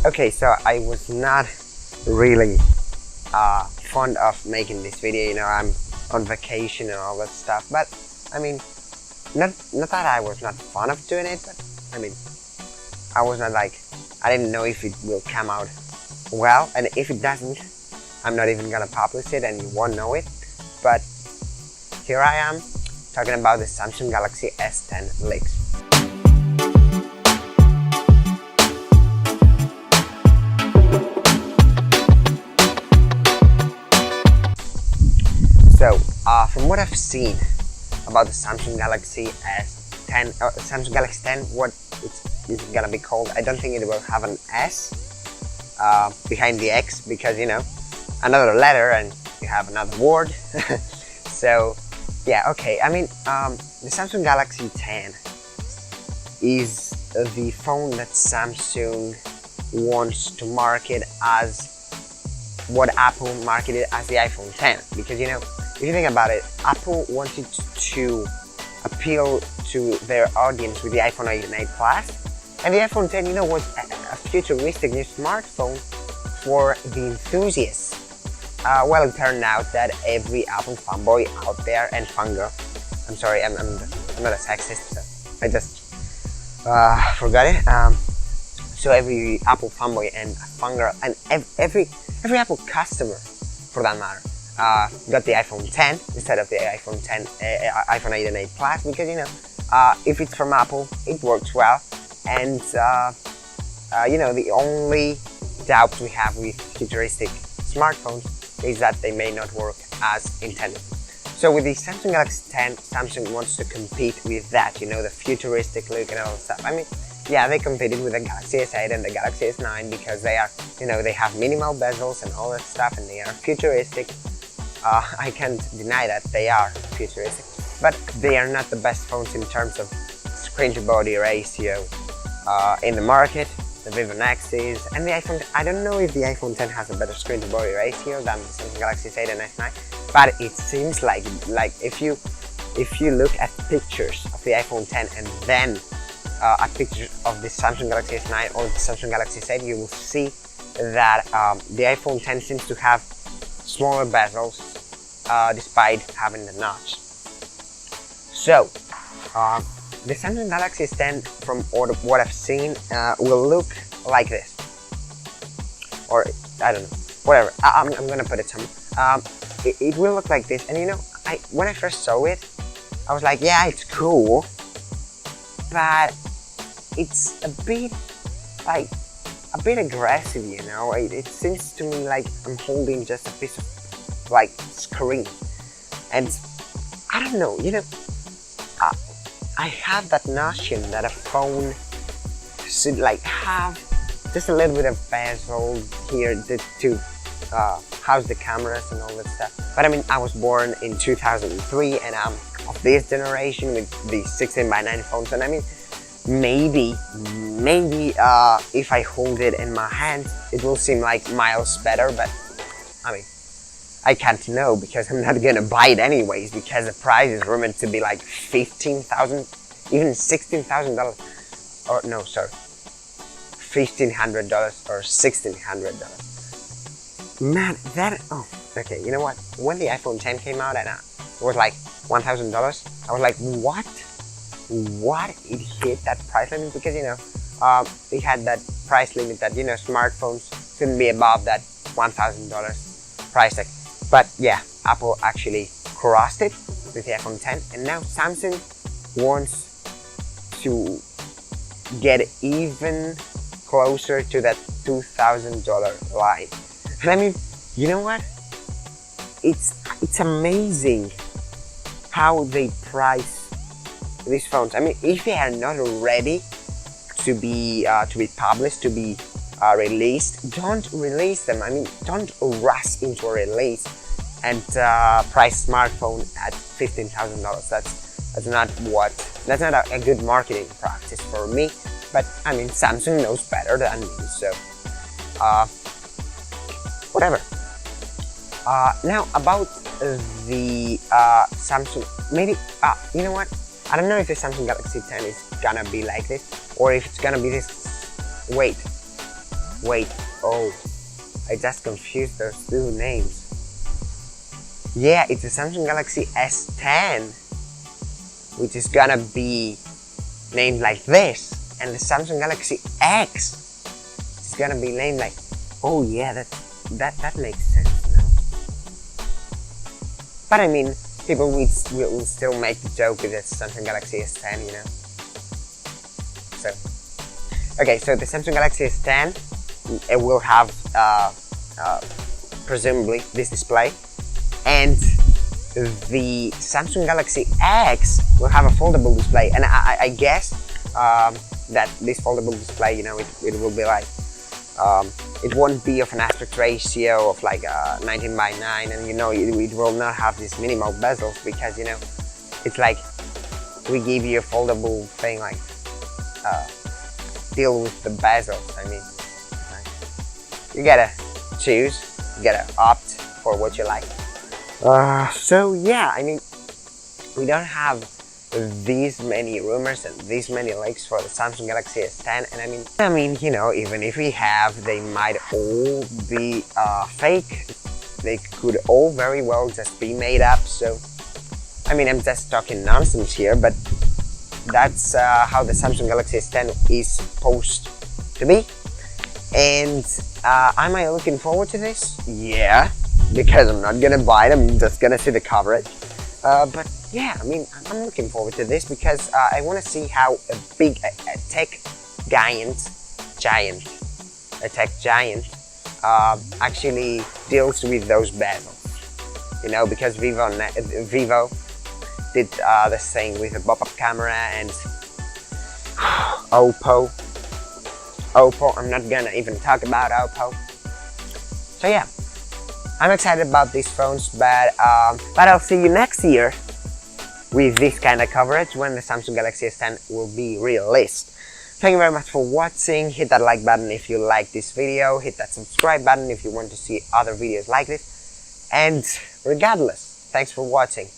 Okay, so I was not really fond of making this video, you know, I'm on vacation and all that stuff, but I mean, not that I was not fond of doing it, but I mean, I was not like, I didn't know if it will come out well, and if it doesn't, I'm not even gonna publish it and you won't know it. But here I am talking about the Samsung Galaxy S10 leaks. So, from what I've seen about the Samsung Galaxy S10, Samsung Galaxy 10, what it's gonna be called, I don't think it will have an S behind the X, because, you know, another letter and you have another word. So, yeah, okay. I mean, the Samsung Galaxy 10 is the phone that Samsung wants to market as what Apple marketed as the iPhone 10, because, you know, if you think about it, Apple wanted to appeal to their audience with the iPhone 8 Plus, and the iPhone 10, you know, was a futuristic new smartphone for the enthusiasts. Well, it turned out that every Apple fanboy out there and fangirl, I'm sorry, I'm not a sexist, so I just forgot it. So every Apple fanboy and fangirl and every Apple customer, for that matter, got the iPhone 10 instead of the iPhone 10, iPhone 8 and 8 Plus, because, you know, if it's from Apple, it works well, and you know, the only doubt we have with futuristic smartphones is that they may not work as intended. So with the Samsung Galaxy 10, Samsung wants to compete with that, you know, the futuristic look and all that stuff. I mean, yeah, they competed with the Galaxy S8 and the Galaxy S9 because they are, you know, they have minimal bezels and all that stuff, and they are futuristic. I can't deny that they are futuristic, but they are not the best phones in terms of screen to body ratio in the market. The Vivo Nex is, and the iPhone, I don't know if the iPhone 10 has a better screen to body ratio than the Samsung Galaxy S8 and S9, but it seems like if you look at pictures of the iPhone 10 and then at pictures of the Samsung Galaxy S9 or the Samsung Galaxy S8, you will see that the iPhone 10 seems to have smaller bezels despite having the notch. So, the Samsung Galaxy S10, from what I've seen, will look like this, or I don't know, whatever. I'm gonna put it somewhere. It will look like this, and you know, when I first saw it, I was like, yeah, it's cool, but it's a bit aggressive, you know. It seems to me like I'm holding just a piece of like screen, and I don't know, you know. I have that notion that a phone should like have just a little bit of bezel here to house the cameras and all that stuff. But I mean, I was born in 2003 and I'm of this generation with the 16:9 phones, and I mean, maybe if I hold it in my hand, it will seem like miles better, but I mean, I can't know because I'm not gonna buy it anyways, because the price is rumored to be like $15,000, even $16,000, or no, sorry, $1,500 or $1,600. Man, that, oh, okay, you know what? When the iPhone 10 came out and it was like $1,000, I was like, what? It hit that price limit, because, you know, it had that price limit that, you know, smartphones shouldn't be above that $1,000 price tag. But yeah, Apple actually crossed it with the iPhone 10, and now Samsung wants to get even closer to that $2,000 line. And I mean, you know what? It's amazing how they price these phones. I mean, if they are not ready to be published, to be released, don't release them. I mean, don't rush into a release and price smartphone at $15,000. That's not a good marketing practice for me. But I mean, Samsung knows better than me, so whatever. Now about the Samsung, maybe you know what? I don't know if the Samsung Galaxy 10 is gonna be like this, or if it's gonna be this. Wait, Wait, oh, I just confused those two names. Yeah, it's the Samsung Galaxy S10, which is gonna be named like this, and the Samsung Galaxy X is gonna be named like, oh yeah, that makes sense now. But I mean, people will still make the joke with the Samsung Galaxy S10, you know. So, okay, so the Samsung Galaxy S10, it will have presumably this display, and the Samsung Galaxy X will have a foldable display, and I guess that this foldable display, you know, it will be like, it won't be of an aspect ratio of like 19:9, and you know, it will not have these minimal bezels, because you know, it's like we give you a foldable thing, like deal with the bezels. I mean, you gotta choose, you gotta opt for what you like. So yeah, I mean, we don't have these many rumors and these many leaks for the Samsung Galaxy S10, and I mean, you know, even if we have, they might all be fake. They could all very well just be made up. So, I mean, I'm just talking nonsense here, but that's how the Samsung Galaxy S10 is supposed to be. And am I looking forward to this? Yeah, because I'm not gonna buy it, I'm just gonna see the coverage. But yeah, I mean, I'm looking forward to this because I want to see how a tech giant actually deals with those bezels. You know, because Vivo did this thing with a pop-up camera, and Oppo, I'm not gonna even talk about Oppo. So yeah, I'm excited about these phones, but I'll see you next year with this kind of coverage when the Samsung Galaxy S10 will be released. Thank you very much for watching. Hit that like button if you like this video. Hit that subscribe button if you want to see other videos like this. And regardless, thanks for watching.